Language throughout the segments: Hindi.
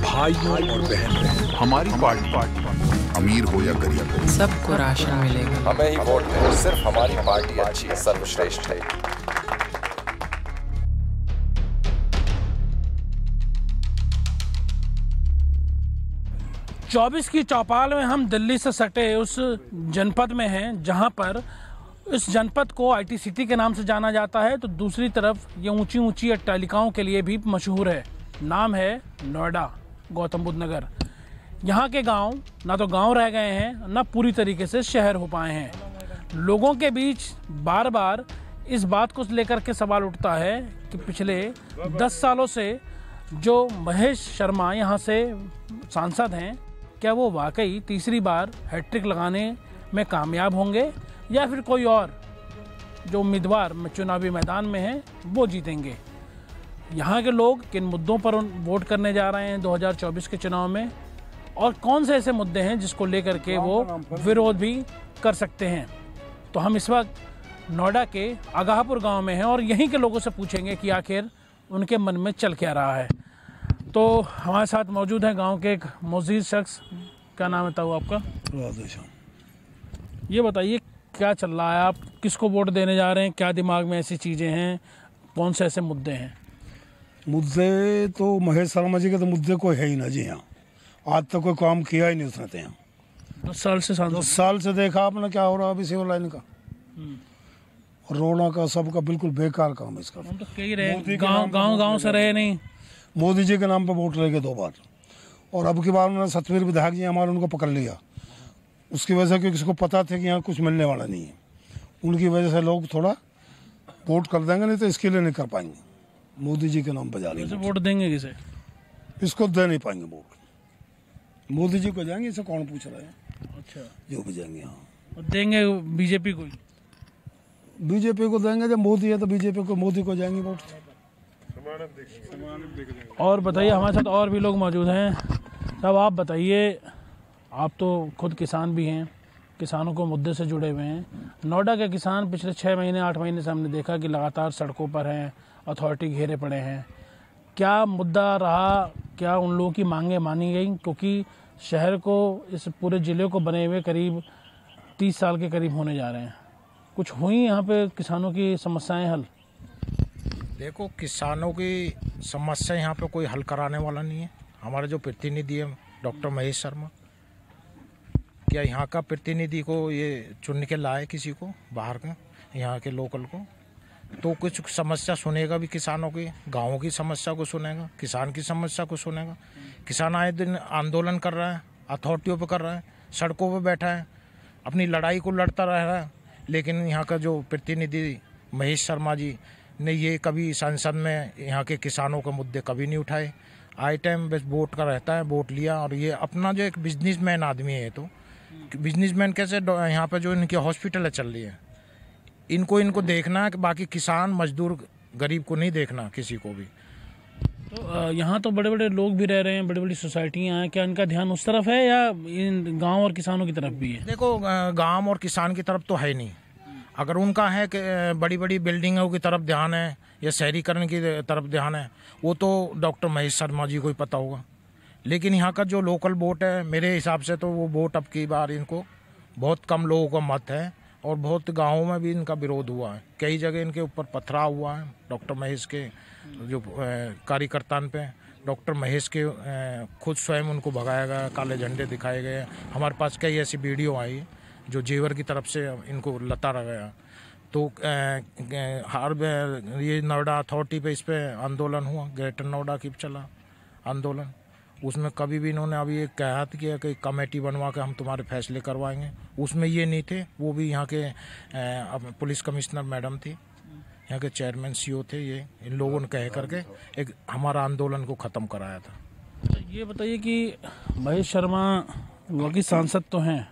भाइयों और बहनों, हमारी पार्टी अमीर हो या गरीब हो, सबको राशन मिलेगा। हमें ही वोट दें, सिर्फ हमारी पार्टी अच्छी है, सर्वश्रेष्ठ है। चौबीस की चौपाल में हम दिल्ली से सटे उस जनपद में हैं जहां पर इस जनपद को आईटी सिटी के नाम से जाना जाता है, तो दूसरी तरफ ये ऊंची ऊंची अट्टालिकाओं के लिए भी मशहूर है। नाम है नोएडा, गौतम बुद्ध नगर। यहाँ के गांव ना तो गांव रह गए हैं, ना पूरी तरीके से शहर हो पाए हैं। लोगों के बीच बार बार इस बात को लेकर के सवाल उठता है कि पिछले 10 सालों से जो महेश शर्मा यहाँ से सांसद हैं, क्या वो वाकई तीसरी बार हैट्रिक लगाने में कामयाब होंगे या फिर कोई और जो उम्मीदवार चुनावी मैदान में हैं वो जीतेंगे। यहाँ के लोग किन मुद्दों पर वोट करने जा रहे हैं 2024 के चुनाव में, और कौन से ऐसे मुद्दे हैं जिसको लेकर के वो विरोध भी कर सकते हैं। तो हम इस वक्त नोएडा के आगाहपुर गांव में हैं और यहीं के लोगों से पूछेंगे कि आखिर उनके मन में चल क्या रहा है। तो हमारे साथ मौजूद हैं गांव के एक मोजीज शख्स। क्या नाम है आपका? ये बताइए क्या चल रहा है, आप किसको वोट देने जा रहे हैं, क्या दिमाग में ऐसी चीज़ें हैं, कौन से ऐसे मुद्दे हैं? मुद्दे तो महेश शर्मा जी के तो मुद्दे कोई है ही ना जी। यहाँ आज तक कोई काम किया ही नहीं उसने। तो यहाँ 10 साल से 10 साल से देखा आपने क्या हो रहा है अभी सिविल लाइन का, रोना का, सबका बिल्कुल बेकार काम है इसका। हम तो कह रहे गाँव से रहे नहीं। मोदी जी के नाम पर वोट लेके 2 बार, और अब की बार उन्होंने सतवीर विधायक जी हमारे उनको पकड़ लिया उसकी वजह से, क्योंकि किसी को पता था कि यहाँ कुछ मिलने वाला नहीं है। उनकी वजह से लोग थोड़ा वोट कर देंगे, नहीं तो इसके लिए नहीं कर पाएंगे। मोदी जी के नाम पर जा रहे हैं। वोट देंगे किसे? इसको दे नहीं पाएंगे वोट। मोदी जी को जाएंगे, इसे कौन पूछ रहा है? अच्छा, जो भी जाएंगे। हाँ, और देंगे बीजेपी को? बीजेपी को देंगे, जब मोदी है तो बीजेपी को, मोदी को जाएंगे वोट। और बताइए, हमारे साथ और भी लोग मौजूद हैं। साहब आप बताइए, आप तो खुद किसान भी हैं, किसानों को मुद्दे से जुड़े हुए हैं। नोएडा के किसान पिछले 6 महीने 8 महीने से हमने देखा कि लगातार सड़कों पर हैं, अथॉरिटी घेरे पड़े हैं। क्या मुद्दा रहा, क्या उन लोगों की मांगें मानी गई? क्योंकि शहर को, इस पूरे ज़िले को बने हुए करीब 30 साल के करीब होने जा रहे हैं। कुछ हुई यहाँ पे किसानों की समस्याएं हल? देखो, किसानों की समस्या यहाँ पे कोई हल कराने वाला नहीं है। हमारे जो प्रतिनिधि है डॉक्टर महेश शर्मा, क्या यहाँ का प्रतिनिधि को ये चुन के लाए किसी को बाहर का, यहाँ के लोकल को, तो कुछ समस्या सुनेगा भी किसानों की, गाँवों की समस्या को सुनेगा, किसान की समस्या को सुनेगा। किसान आए दिन आंदोलन कर रहा है, अथॉरिटियों पे कर रहा है, सड़कों पे बैठा है, अपनी लड़ाई को लड़ता रह रहा है। लेकिन यहाँ का जो प्रतिनिधि महेश शर्मा जी ने ये कभी संसद में यहाँ के किसानों के मुद्दे कभी नहीं उठाए। आए टाइम बस वोट का रहता है, वोट लिया, और ये अपना जो एक बिजनेसमैन आदमी है। तो बिजनेसमैन कैसे, यहाँ पे जो इनकी हॉस्पिटल चल रही है, इनको देखना है, कि बाकी किसान मजदूर गरीब को नहीं देखना किसी को भी। तो यहाँ तो बड़े बड़े लोग भी रह रहे हैं, बड़ी बड़ी सोसाइटियाँ हैं, क्या इनका ध्यान उस तरफ है या इन गांव और किसानों की तरफ भी है? देखो, गांव और किसान की तरफ तो है नहीं। अगर उनका है कि बड़ी बड़ी बिल्डिंगों की तरफ ध्यान है या शहरीकरण की तरफ ध्यान है, वो तो डॉक्टर महेश शर्मा जी को ही पता होगा। लेकिन यहाँ का जो लोकल वोट है, मेरे हिसाब से तो वो वोट अब की बार इनको बहुत कम लोगों का मत है, और बहुत गाँवों में भी इनका विरोध हुआ है। कई जगह इनके ऊपर पथराव हुआ है डॉक्टर महेश के जो कार्यकर्ता पे। डॉक्टर महेश के खुद स्वयं उनको भगाया गया, काले झंडे दिखाए गए। हमारे पास कई ऐसी वीडियो आई जो जेवर की तरफ से इनको लताड़ा गया। तो हर ये नोएडा अथॉरिटी पे इस पे आंदोलन हुआ, ग्रेटर नोएडा की चला आंदोलन। उसमें कभी भी इन्होंने अभी एक कहा था कि कमेटी बनवा के हम तुम्हारे फैसले करवाएंगे, उसमें ये नहीं थे। वो भी यहाँ के पुलिस कमिश्नर मैडम थी, यहाँ के चेयरमैन सीओ थे। ये इन लोगों ने कह करके एक हमारा आंदोलन को ख़त्म कराया था। तो ये बताइए कि महेश शर्मा वाकई सांसद तो हैं,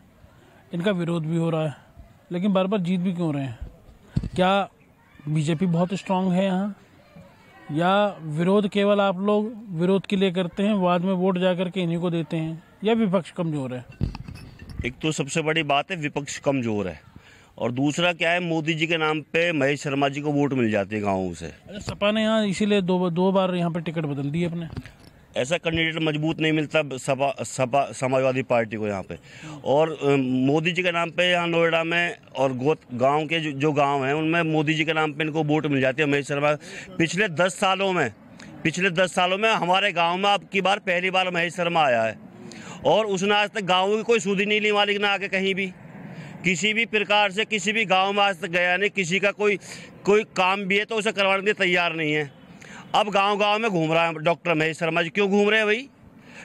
इनका विरोध भी हो रहा है, लेकिन बार बार जीत भी क्यों रहे हैं? क्या बीजेपी बहुत स्ट्रांग है यहाँ, या विरोध केवल आप लोग विरोध के लिए करते हैं, बाद में वोट जा करके इन्हीं को देते हैं, या विपक्ष कमज़ोर है? एक तो सबसे बड़ी बात है विपक्ष कमज़ोर है, और दूसरा क्या है, मोदी जी के नाम पे महेश शर्मा जी को वोट मिल जाते हैं गाँव से। अच्छा, सपा ने यहाँ इसीलिए दो बार यहाँ पे टिकट बदल दी अपने। ऐसा कैंडिडेट मजबूत नहीं मिलता सपा समाजवादी पार्टी को यहाँ पे। और मोदी जी के नाम पे यहाँ नोएडा में और गांव के जो गांव हैं उनमें मोदी जी के नाम पे इनको वोट मिल जाती है। महेश शर्मा पिछले 10 सालों में हमारे गांव में अब की बार पहली बार महेश शर्मा आया है और उसने आज तक गाँव की कोई सुधी नहीं ली मालिक ने आके कहीं भी किसी भी प्रकार से किसी भी गांव में आज तक गया नहीं। किसी का कोई काम भी है तो उसे करवाने के लिए तैयार नहीं है। अब गांव में घूम रहा है डॉक्टर महेश शर्मा जी। क्यों घूम रहे हैं भाई?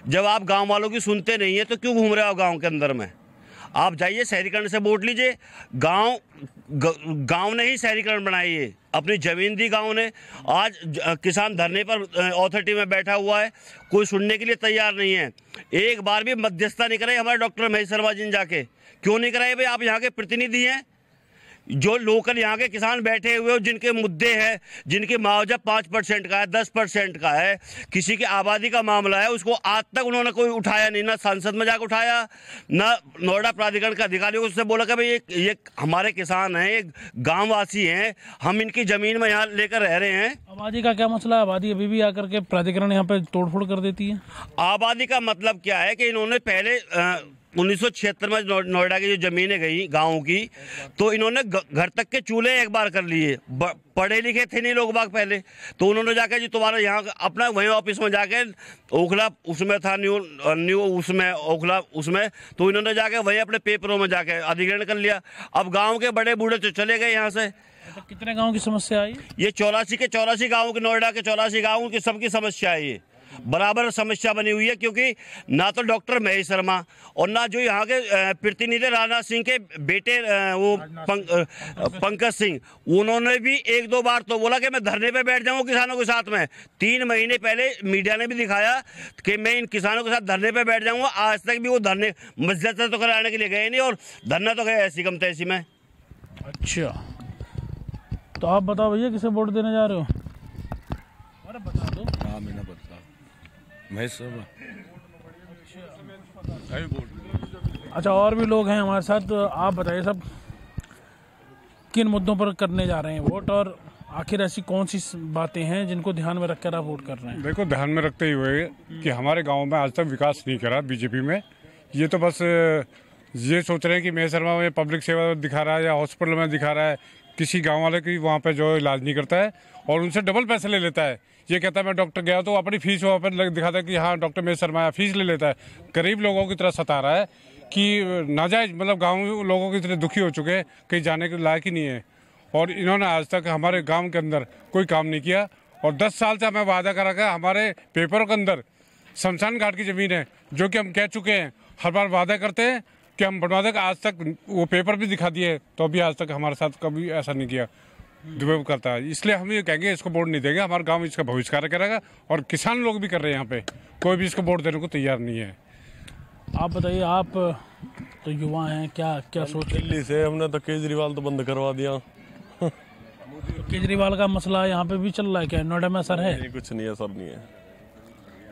जब आप गांव वालों की सुनते नहीं है तो क्यों घूम रहे हो गांव के अंदर में? आप जाइए शहरीकरण से वोट लीजिए। गांव ने ही शहरीकरण बनाई है, अपनी ज़मीन दी गांव ने। आज किसान धरने पर अथॉरिटी में बैठा हुआ है, कोई सुनने के लिए तैयार नहीं है। एक बार भी मध्यस्थता नहीं कराई हमारे डॉक्टर महेश शर्मा जी ने जाके। क्यों नहीं कराई भाई? आप यहाँ के प्रतिनिधि हैं, जो लोकल यहाँ के किसान बैठे हुए हो, जिनके मुद्दे हैं, जिनके मुआवजा 5% का है, 10% का है, किसी की आबादी का मामला है, उसको आज तक उन्होंने कोई उठाया नहीं। ना संसद में जाकर उठाया, ना नोएडा प्राधिकरण के अधिकारियों से बोला कि भाई ये हमारे किसान हैं, ये गाँववासी हैं, हम इनकी ज़मीन में यहाँ लेकर रह रहे हैं। आबादी का क्या मसला है? आबादी अभी भी आकर के प्राधिकरण यहाँ पे तोड़फोड़ कर देती है। आबादी का मतलब क्या है कि इन्होंने पहले 1976 में नोएडा की जो ज़मीनें गई गाँव की, तो इन्होंने घर तक के चूल्हे एक बार कर लिए। पढ़े लिखे थे नहीं लोग बाग पहले, तो उन्होंने जाकर जी तुम्हारा यहाँ अपना वहीं ऑफिस में जाके ओखला उसमें था न्यू उसमें ओखला उसमें, तो इन्होंने जाके वहीं अपने पेपरों में जाके अधिग्रहण कर लिया। अब गाँव के बड़े बूढ़े तो चले गए यहाँ से। तो कितने गाँव की समस्या आई? ये 84 गाँव के, नोएडा के 84 गाँव की सबकी समस्या है। ये बराबर समस्या बनी हुई है, क्योंकि ना तो डॉक्टर महेश शर्मा और ना जो यहाँ के प्रतिनिधि राजनाथ सिंह के बेटे वो पंकज सिंह, उन्होंने भी 1-2 बार तो बोला कि मैं धरने पे बैठ जाऊंगा किसानों के साथ में। 3 महीने पहले मीडिया ने भी दिखाया कि मैं इन किसानों के साथ धरने पे बैठ जाऊंगा। आज तक भी वो धरने मस्जिद तो कराने के लिए गए नहीं और धरना तो गए ऐसी कम तैसी में। अच्छा, तो आप बताओ भैया किसे वोट देने जा रहे हो? अरे बता दो। हाँ, मैंने बता महेश शर्मा। अच्छा, और भी लोग हैं हमारे साथ, तो आप बताइए सब किन मुद्दों पर करने जा रहे हैं वोट, और आखिर ऐसी कौन सी बातें हैं जिनको ध्यान में रखकर आप वोट कर रहे हैं? देखो, ध्यान में रखते हुए कि हमारे गांव में आज तक विकास नहीं करा बीजेपी में। ये तो बस ये सोच रहे हैं कि महेश शर्मा में पब्लिक सेवा दिखा रहा है या हॉस्पिटल में दिखा रहा है, किसी गांव वाले की वहाँ पे जो इलाज नहीं करता है और उनसे डबल पैसे ले लेता है। ये कहता है मैं डॉक्टर गया तो अपनी फीस वहाँ पर दिखाता है कि हाँ डॉक्टर महेश शर्मा फीस ले लेता है। गरीब लोगों की तरह सता रहा है कि नाजायज, मतलब गाँव लोगों की तरह दुखी हो चुके हैं, कहीं जाने के लायक ही नहीं है। और इन्होंने आज तक हमारे गाँव के अंदर कोई काम नहीं किया। और 10 साल से हमें वादा करा कि हमारे पेपरों के अंदर शमशान घाट की ज़मीन है, जो कि हम कह चुके हैं, हर बार वादा करते हैं कि हम बनवा दें। आज तक वो पेपर भी दिखा दिए तो अभी आज तक हमारे साथ कभी ऐसा नहीं किया, दुरुपयोग करता है। इसलिए हम ये कहेंगे इसको वोट नहीं देंगे। हमारे गांव इसका बहिष्कार करेगा और किसान लोग भी कर रहे हैं, यहाँ पे कोई भी इसको वोट देने को तैयार नहीं है। आप बताइए, आप तो युवा हैं, क्या सोच? दिल्ली से हमने तो केजरीवाल तो बंद करवा दिया। तो केजरीवाल का मसला यहाँ पे भी चल रहा है क्या? नोएडा में असर है? नहीं, कुछ नहीं, असर नहीं है,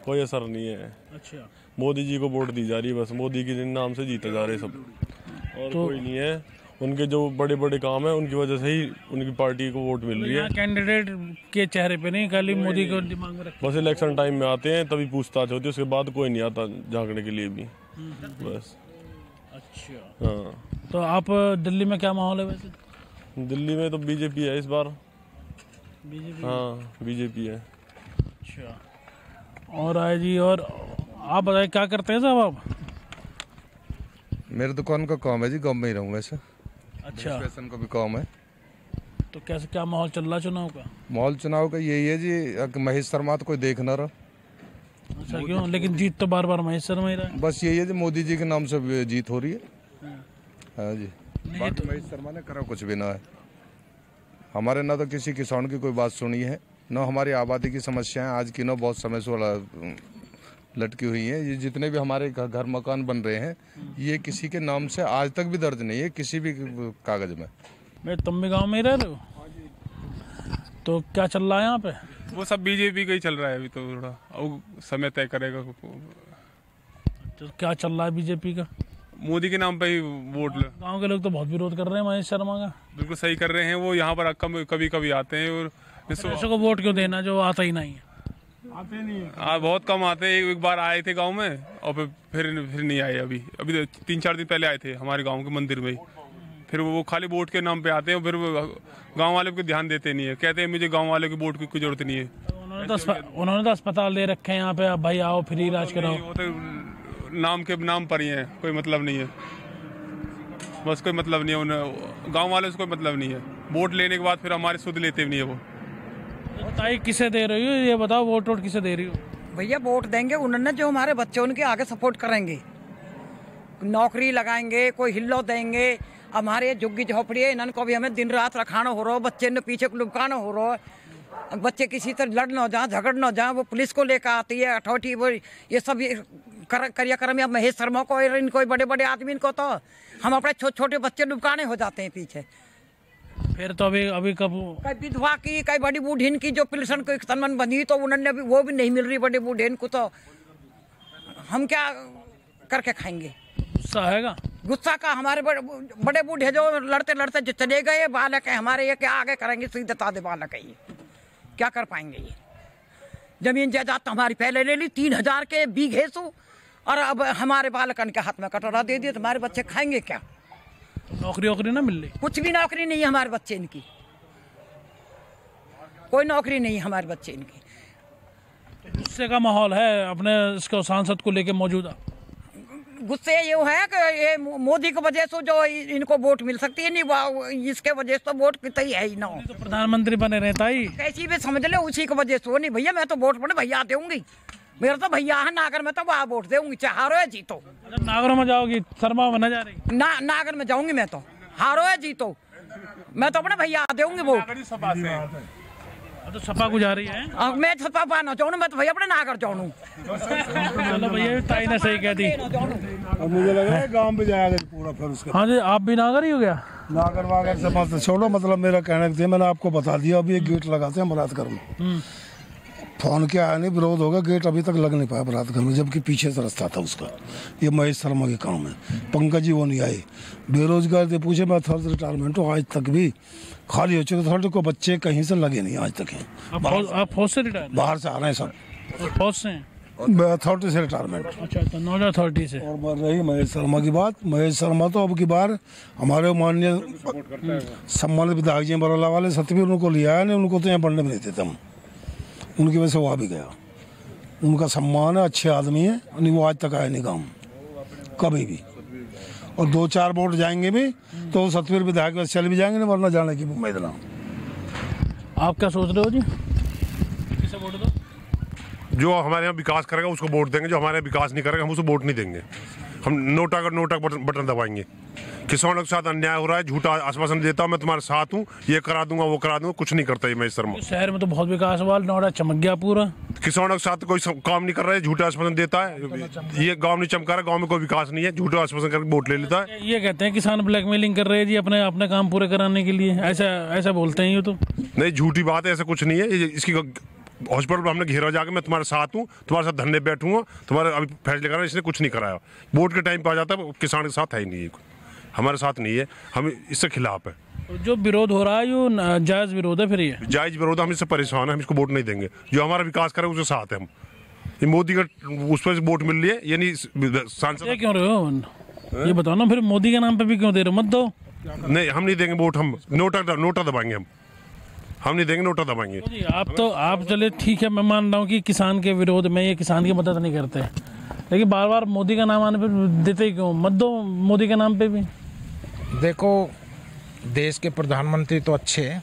कोई असर नहीं है। अच्छा, मोदी जी को वोट दी जा रही है, बस मोदी के नाम से जीते जा रहे सब, और तो कोई नहीं है। उनके जो बड़े बड़े काम है उनकी वजह से ही उनकी पार्टी को वोट मिल रही है। कैंडिडेट के चेहरे पे नहीं, खाली मोदी को दिमाग में रखते। बस इलेक्शन टाइम में आते हैं तभी पूछताछ होती है, उसके बाद कोई नहीं आता झांकने के लिए भी, बस। अच्छा, हाँ। तो आप दिल्ली में क्या माहौल है वैसे? दिल्ली में तो बीजेपी है इस बार। बीजेपी? हाँ, बीजेपी है। अच्छा, और आए जी, और आप बताइए क्या करते हैं साहब आप? मेरे दुकान का काम है जी, गाँव में ही रहूँ वैसे। अच्छा, फैशन का भी काम है। तो कैसे क्या माहौल चल रहा चुनाव का? माहौल चुनाव का यही है जी, महेश शर्मा तो कोई देख ना रहा। अच्छा, क्यों? लेकिन जीत तो बार बार महेश शर्मा ही रहा है। बस यही है जी, मोदी जी के नाम से जीत हो रही है। हाँ जी, बाकी महेश शर्मा ने करा कुछ भी ना है। हमारे ना तो किसी किसान की कोई बात सुनी है, ना हमारी आबादी की समस्याएं आज की ना बहुत समय से लटकी हुई हैं। ये जितने भी हमारे घर मकान बन रहे हैं, ये किसी के नाम से आज तक भी दर्ज नहीं है किसी भी कागज में। मैं तुम भी गाँव में ही रह रहे हो? तो क्या चल रहा है यहाँ पे? वो सब बीजेपी का ही चल रहा है अभी, तो थोड़ा और समय तय करेगा। तो क्या चल रहा है बीजेपी का? मोदी के नाम पे ही वोट गांव के लोग तो बहुत विरोध कर रहे हैं महेश शर्मा का। बिल्कुल सही कर रहे हैं। वो यहाँ पर कभी कभी आते हैं और ऐसे को वोट क्यों देना जो आता ही नहीं है? आते नहीं है। हाँ बहुत कम आते हैं। एक बार आए थे गांव में और फिर नहीं आए। अभी 3-4 दिन पहले आए थे हमारे गांव के मंदिर में ही। फिर वो खाली वोट के नाम पे आते हैं, फिर गांव वाले को ध्यान देते नहीं है, कहते हैं मुझे गांव वाले की वोट की कोई जरूरत नहीं है। उन्होंने तो अस्पताल दे रखे हैं यहाँ पे, अब भाई आओ फ्री इलाज कराओ। वो तो नाम के नाम पर ही है, कोई मतलब नहीं है, बस कोई मतलब नहीं है। उन्हें गाँव वाले से कोई मतलब नहीं है। वोट लेने के बाद फिर हमारे सुध लेते भी नहीं है वो। बताइए किसे दे रही हो, ये बताओ वोट किसे दे रही हो? भैया वोट देंगे उन्होंने जो हमारे बच्चे उनके आगे सपोर्ट करेंगे, नौकरी लगाएंगे, कोई हिल्लो देंगे। हमारे झुग्गी झोपड़ी है, इन्होंने को भी हमें दिन रात रखाना हो रहा हो, बच्चे ने पीछे लुकाना हो रहा है। बच्चे किसी तरह लड़ न जाए, झगड़ न जाए, वो पुलिस को लेकर आती है, अठौटी वो ये सब क्रियाक्रम। महेश शर्मा को इनको बड़े बड़े आदमी को तो हम अपने छोटे बच्चे लुकाने हो जाते हैं पीछे। फिर तो अभी कब कई विधवा की, कई बड़ी बूढ़ीन की जो पेंशन को संबंध बनी, तो उन्होंने भी वो भी नहीं मिल रही बड़ी बूढ़ीन को। तो हम क्या करके खाएंगे? गुस्सा हैगा? गुस्सा का हमारे बड़े बूढ़े जो लड़ते लड़ते जो चले गए, बालक है हमारे, ये क्या आगे करेंगे? सीधे तादे बालक है, ये क्या कर पाएंगे? ये जमीन जायदाद तो हमारी पहले ले ली 3000 के बीघे सो, और अब हमारे बालकन के हाथ में कटोरा दे दिए, तो हमारे बच्चे खाएंगे क्या? नौकरी ना मिल रही? कुछ भी नौकरी नहीं है हमारे बच्चे इनकी, कोई नौकरी नहीं है हमारे बच्चे इनकी। गुस्से का माहौल है अपने इसको सांसद को लेके मौजूदा? गुस्से ये है कि ये मोदी की वजह से जो इनको वोट मिल सकती है, नहीं इसके वजह से तो वोट कितना ही है ही ना। तो प्रधानमंत्री बने रहता ही कैसी भी समझ ले, उसी की वजह से। नहीं भैया मैं तो वोट पड़े भैया दूंगी, मेरा तो भैया है नागर में, तो वहाँ वोट दूंगी, चाहे हारो है जीतो। नागर में जाओगी? शर्मा में न जा रही? नागर में जाऊंगी मैं, तो हारो है जीतो, मैं तो अपने भैया दूंगी वोट। तो सपा को जा रही है? मैं सपा पाना चाहूँ, मैं तो भैया अपने नागर चाहूँ। चलो भैया ताई ने सही कह दी। अब मुझे लग रहा है गाँव में जाएगा पूरा फिर उसका। हाँ जी, आप भी नागर ही हो गया? नागर वागर से मत छोड़ो, मतलब मेरा कहने के मैंने आपको बता दिया। अभी एक गेट लगाते हैं बलात्कार में, फोन किया आया नहीं, विरोध होगा, गेट अभी तक लग नहीं पाया बलात्कार में, जबकि पीछे से रास्ता था उसका। ये महेश शर्मा के काम है, पंकज जी वो नहीं आए। बेरोजगार से पूछे, मैं थर्ड रिटायरमेंट हूँ, आज तक भी खाली हो चुके, थर्ड को बच्चे कहीं से लगे नहीं आज तक हैं। आप फौज से रिटायर? बाहर से आ रहे हैं सब। फौज से? अथॉरिटी से रिटायरमेंट। अच्छा, तो नॉन अथॉरिटी से। और बढ़ रही महेश शर्मा की बात। महेश शर्मा तो अब की बार हमारे माननीय सम्मानित विधायक जी बरौला वाले सतवीर उनको लिया है, नहीं उनको तो यहाँ पढ़ने में नहीं देते हम, उनकी वजह से वो आ भी गया। उनका सम्मान है, अच्छे आदमी है, नहीं वो आज तक आए नहीं गाँव कभी भी। और 2-4 वोट जाएंगे भी तो सतवीर विधायक वैसे चल भी जाएंगे, नहीं वरना जाने की उम्मीद ना। आप क्या सोच रहे हो जी? किसे वोट दो? जो हमारे यहाँ विकास करेगा उसको वोट देंगे, जो हमारे यहाँ विकास नहीं करेगा हम उसको वोट नहीं देंगे। हम नोटा बटन दबाएंगे। किसानों के साथ अन्याय हो रहा है, झूठा आश्वासन देता हूँ मैं तुम्हारे साथ हूँ, ये करा दूंगा वो करा दूंगा, कुछ नहीं करता ये महेश शर्मा। शहर में तो बहुत विकास हुआ, नोटा चमक गया पूरा। किसानों के साथ कोई काम नहीं कर रहा है, झूठा आश्वासन देता है। ये गांव नहीं चमका रहा, गांव में कोई विकास नहीं है, झूठा आश्वासन करके वोट ले लेता है। ये कहते हैं किसान ब्लैकमेलिंग कर रहे हैं जी अपने काम पूरे कराने के लिए, ऐसा बोलते हैं ये तो। नहीं, झूठी बात है, ऐसा कुछ नहीं है। इसकी हॉस्पिटल पर हमने घेरा जाकर मैं तुम्हारे साथ हूँ, तुम्हारे साथ धरने बैठूंगा, तुम्हारे अभी फैसले करा, इसने कुछ नहीं कराया। वोट के टाइम पे आ जाता है, किसान के साथ है ही नहीं, हमारे साथ नहीं है, हम इससे खिलाफ है। जो विरोध हो रहा है जो जायज विरोध है, फिर ये जायज विरोध है, हम इससे परेशान है, हम इसको वोट नहीं देंगे। जो हमारा विकास करे उसके साथ है हम। ये मोदी का उस पर वोट मिल रही है, यानी सांसद क्यों रहे हो ये बताओ ना, फिर मोदी के नाम पे भी क्यों दे रहे हो? मत दो। नहीं, हम नहीं देंगे वोट, हम नोटा दबाएंगे, हम नहीं देंगे, नोटा दबाएंगे। आप चले ठीक है, मैं मान रहा हूँ कि किसान के विरोध में ये किसान की मदद नहीं करते, लेकिन बार बार मोदी का नाम आने पे देते ही क्यों? मत दो मोदी के नाम पे भी। देखो, देश के प्रधानमंत्री तो अच्छे हैं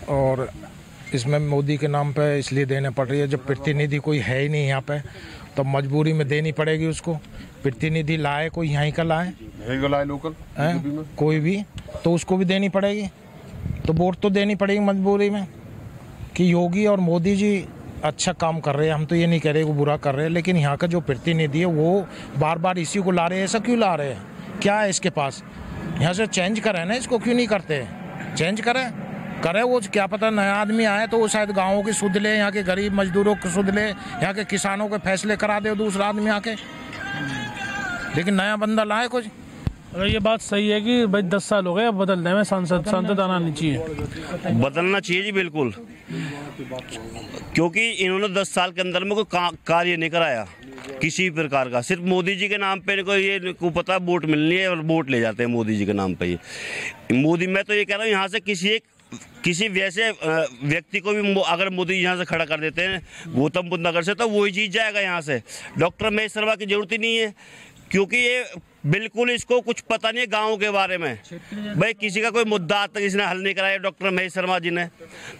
और इसमें मोदी के नाम पे इसलिए देने पड़ रही है, जब प्रतिनिधि कोई है ही नहीं यहाँ पे तो मजबूरी में देनी पड़ेगी उसको। प्रतिनिधि लाए कोई यहाँ का लाए लोकल कोई भी, तो उसको भी देनी पड़ेगी, तो वोट तो देनी पड़ेगी मजबूरी में। कि योगी और मोदी जी अच्छा काम कर रहे हैं, हम तो ये नहीं कह रहे वो बुरा कर रहे हैं, लेकिन यहाँ का जो प्रतिनिधि है वो बार बार इसी को ला रहे हैं। ऐसा क्यों ला रहे हैं? क्या है इसके पास? यहाँ से चेंज करें ना, इसको क्यों नहीं करते? चेंज करें वो, क्या पता नया आदमी आए तो वो शायद गाँवों की सुध ले, यहाँ के गरीब मजदूरों की सुध ले, यहाँ के किसानों के फैसले करा दे दूसरा आदमी आके। लेकिन नया बंदा लाए कुछ, अगर ये बात सही है कि भाई 10 साल हो गए, अब बदलने में सांसद आना नहीं चाहिए। बदलना चाहिए जी बिल्कुल, क्योंकि इन्होंने 10 साल के अंदर में कोई कार्य नहीं कराया किसी प्रकार का। सिर्फ मोदी जी के नाम पे इनको ये को पता वोट मिलनी है और वोट ले जाते हैं मोदी जी के नाम पे। ये मोदी, मैं तो ये कह रहा हूँ यहाँ से किसी वैसे व्यक्ति को भी अगर मोदी यहाँ से खड़ा कर देते हैं गौतम बुद्ध नगर से, तो वही जीत जाएगा यहाँ से। डॉक्टर महेश शर्मा की जरूरत ही नहीं है, क्योंकि ये बिल्कुल इसको कुछ पता नहीं है गाँव के बारे में। भाई किसी का कोई मुद्दा आज तक इसने हल नहीं कराया डॉक्टर महेश शर्मा जी ने,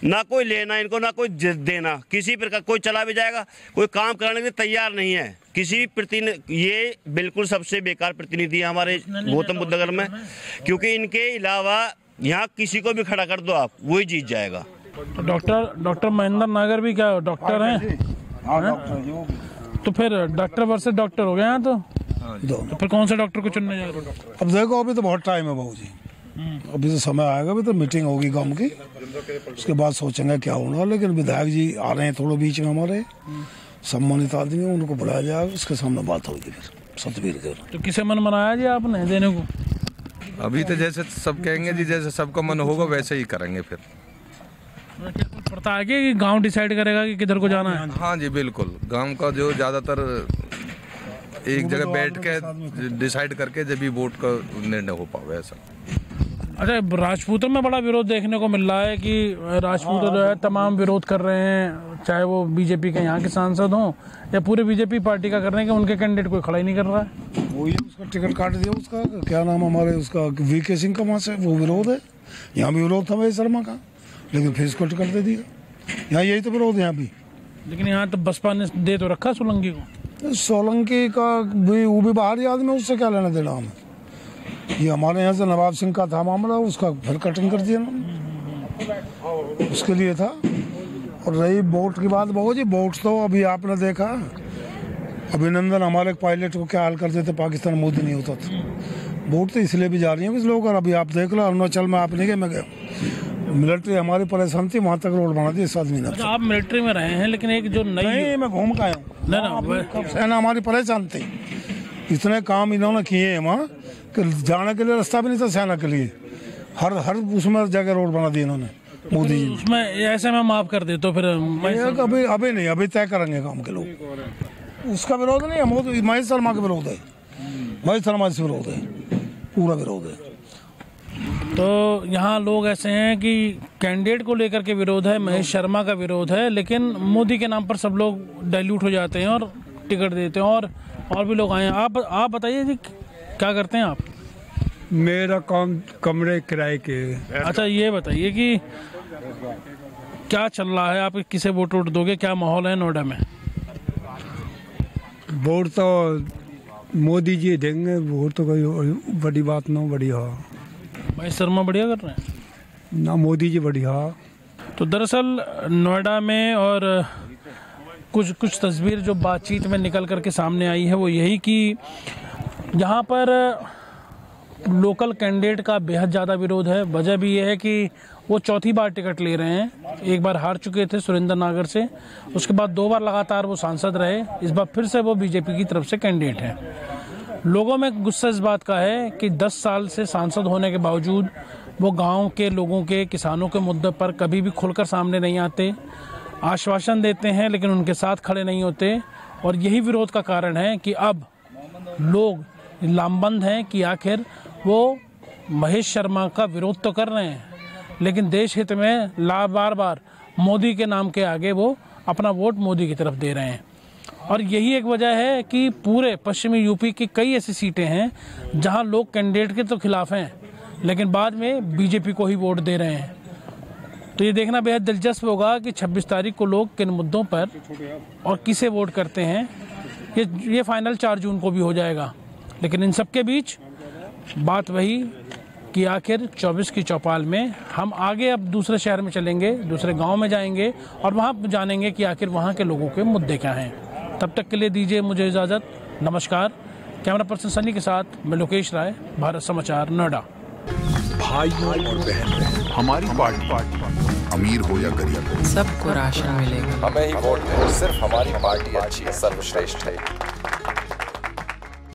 ना कोई लेना इनको ना कोई देना किसी प्रकार। कोई चला भी जाएगा, कोई काम कराने के लिए तैयार नहीं है किसी प्रतिनिधि। ये बिल्कुल सबसे बेकार प्रतिनिधि है हमारे गौतम बुद्ध नगर में, क्योंकि इनके अलावा यहाँ किसी को भी खड़ा कर दो आप, वही जीत जाएगा। डॉक्टर महेंद्र नागर भी क्या डॉक्टर हैं? तो फिर डॉक्टर वर्सेस डॉक्टर हो गए यहाँ तो फिर कौन सा डॉक्टर को चुनने जा रहे हो? अब देखो, अभी तो बहुत टाइम है बाबू जी, अभी तो समय आएगा, अभी तो मीटिंग होगी गांव की, उसके बाद सोचेंगे क्या होना। लेकिन विधायक जी आ रहे हैं थोड़े बीच में, हमारे सम्मानित आदमी, उनको बुलाया जाएगा, उसके सामने बात होगी फिर सतवीर के। तो किसे मन मनाया जी आपने देने को? अभी तो जैसे सब कहेंगे जी, जैसे सबका मन होगा वैसे ही करेंगे। फिर पता है कि गांव डिसाइड करेगा कि किधर को जाना है? हाँ जी बिल्कुल, गांव का जो ज्यादातर एक जगह बैठ के डिसाइड करके जब भी वोट का निर्णय हो पावे ऐसा। अच्छा, राजपूतों में बड़ा विरोध देखने को मिल रहा है कि राजपूत जो है तमाम विरोध कर रहे हैं, चाहे वो बीजेपी के यहाँ के सांसद हों या पूरे बीजेपी पार्टी का कर रहे हैं कि उनके कैंडिडेट कोई खड़ा ही नहीं कर रहा है। वही उसका टिकट काट दिया, उसका क्या नाम हमारे उसका वीके सिंह का, वहाँ से वो विरोध है। यहाँ भी विरोध था महेश शर्मा का, लेकिन फिर इसको टिकट दे दिया। यहाँ यही तो विरोध है यहाँ भी। लेकिन यहाँ तो बसपा ने दे तो रखा सोलंकी को। सोलंकी का भी वो भी बाहरी आदमी, उससे क्या लेना देना हमें। ये हमारे यहाँ से नवाब सिंह का था मामला, उसका फिर कटिंग कर दिया उन्होंने, उसके लिए था। और रही वोट की बात, बहुत जी वोट तो अभी आपने देखा, अभिनंदन हमारे पायलट को क्या हाल कर देते पाकिस्तान, मोदी नहीं होता था। वोट तो इसलिए भी जा रही है कुछ लोग। और अभी आप देख लो अरुणाचल में, आप नहीं गए, मैं गया, मिलिट्री हमारी परेशान थी, वहाँ तक रोड बना दी इस आदमी ने। आप मिलिट्री में रहे हैं, लेकिन एक जो नहीं, मैं घूम के आया हूँ। सेना हमारी परेशान थी, इतने काम इन्होंने किए हैं वहाँ कि जाने के लिए रास्ता भी नहीं था सेना के लिए। हर उसमें जगह रोड बना दी इन्होंने मोदी जी। उसमें ऐसे में माफ कर दे तो फिर अभी नहीं, अभी तय करेंगे काम के लोग। उसका विरोध नहीं है, मोदी महेश शर्मा का विरोध है, महेश शर्मा से विरोध है, पूरा विरोध है। तो यहाँ लोग ऐसे हैं कि कैंडिडेट को लेकर के विरोध है, महेश शर्मा का विरोध है, लेकिन मोदी के नाम पर सब लोग डाइल्यूट हो जाते हैं और टिकट देते हैं। और भी लोग आए हैं। आप बताइए जी, क्या करते हैं आप? मेरा काम कमरे किराए के। अच्छा, ये बताइए कि क्या चल रहा है, आप किसे वोट दोगे, क्या माहौल है नोएडा में? वोट तो मोदी जी देंगे, वोट तो कोई बड़ी बात ना, बढ़िया। महेश शर्मा बढ़िया कर रहे हैं ना, मोदी जी बढ़िया। तो दरअसल नोएडा में और कुछ तस्वीर जो बातचीत में निकल करके सामने आई है वो यही कि यहाँ पर लोकल कैंडिडेट का बेहद ज़्यादा विरोध है। वजह भी ये है कि वो चौथी बार टिकट ले रहे हैं। एक बार हार चुके थे सुरेंद्र नागर से, उसके बाद 2 बार लगातार वो सांसद रहे, इस बार फिर से वो बीजेपी की तरफ से कैंडिडेट हैं। लोगों में गुस्सा इस बात का है कि 10 साल से सांसद होने के बावजूद वो गांव के लोगों के, किसानों के मुद्दे पर कभी भी खुलकर सामने नहीं आते, आश्वासन देते हैं लेकिन उनके साथ खड़े नहीं होते। और यही विरोध का कारण है कि अब लोग लामबंद हैं कि आखिर वो महेश शर्मा का विरोध तो कर रहे हैं, लेकिन देश हित में बार बार मोदी के नाम के आगे वो अपना वोट मोदी की तरफ दे रहे हैं। और यही एक वजह है कि पूरे पश्चिमी यूपी की कई ऐसी सीटें हैं जहां लोग कैंडिडेट के तो खिलाफ हैं, लेकिन बाद में बीजेपी को ही वोट दे रहे हैं। तो ये देखना बेहद दिलचस्प होगा कि 26 तारीख को लोग किन मुद्दों पर और किसे वोट करते हैं। ये फाइनल 4 जून को भी हो जाएगा। लेकिन इन सब के बीच बात वही कि आखिर 24 की चौपाल में हम आगे अब दूसरे शहर में चलेंगे, दूसरे गांव में जाएंगे और वहां जानेंगे कि आखिर वहां के लोगों के मुद्दे क्या हैं। तब तक के लिए दीजिए मुझे इजाज़त। नमस्कार। कैमरा पर्सन सनी के साथ मैं लोकेश राय, भारत समाचार, नोएडा। भाइयों और बहनों, हमारी पार्टी अमीर हो या गरीब, सबको राशन मिलेगा। हमें ही वोट दें, सिर्फ हमारी पार्टी अच्छी है, सर्वश्रेष्ठ है।